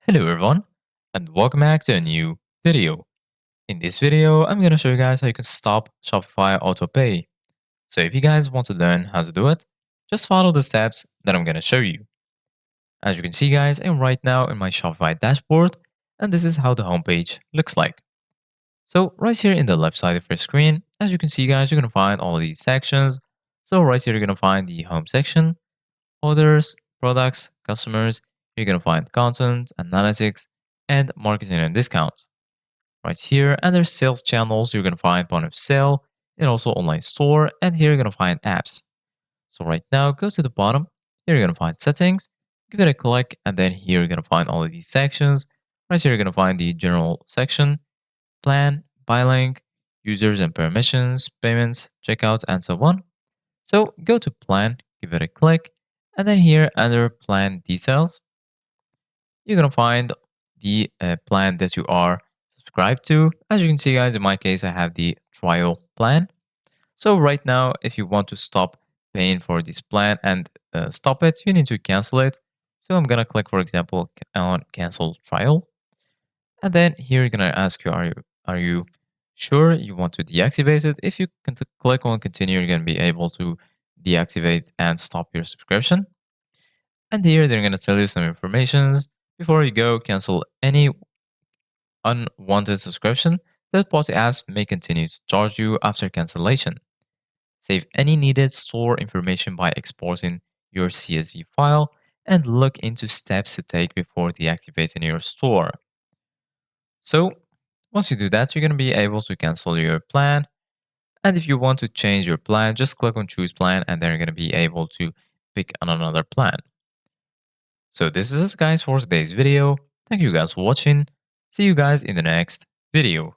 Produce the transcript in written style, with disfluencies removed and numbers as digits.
Hello everyone, and welcome back to a new video. In this video, I'm going to show you guys how you can stop Shopify Autopay. So if you guys want to learn how to do it, just follow the steps that I'm going to show you. As you can see guys, I'm right now in my Shopify dashboard, and this is how the homepage looks like. So right here in the left side of your screen, as you can see guys, you're going to find all of these sections. So right here, you're going to find the home section, orders, products, customers. You're going to find content, analytics, and marketing and discounts. Right here, under sales channels, you're going to find point of sale and also online store. And here you're going to find apps. So right now, go to the bottom. Here you're going to find settings. Give it a click. And then here you're going to find all of these sections. Right here, you're going to find the general section, plan, buy link, users and permissions, payments, checkout, and so on. So go to plan, give it a click. And then here under plan details, you're going to find the plan that you are subscribed to. As you can see, guys, in my case, I have the trial plan. So right now, if you want to stop paying for this plan and stop it, you need to cancel it. So I'm going to click, for example, on cancel trial. And then here you're going to ask you, are you sure you want to deactivate it? If you can click on continue, you're going to be able to deactivate and stop your subscription. And here they're going to tell you some informations. Before you go, cancel any unwanted subscription. Third-party apps may continue to charge you after cancellation. Save any needed store information by exporting your CSV file and look into steps to take before deactivating your store. So, once you do that, you're going to be able to cancel your plan. And if you want to change your plan, just click on choose plan and then you're going to be able to pick on another plan. So this is it guys for today's video. Thank you guys for watching. See you guys in the next video.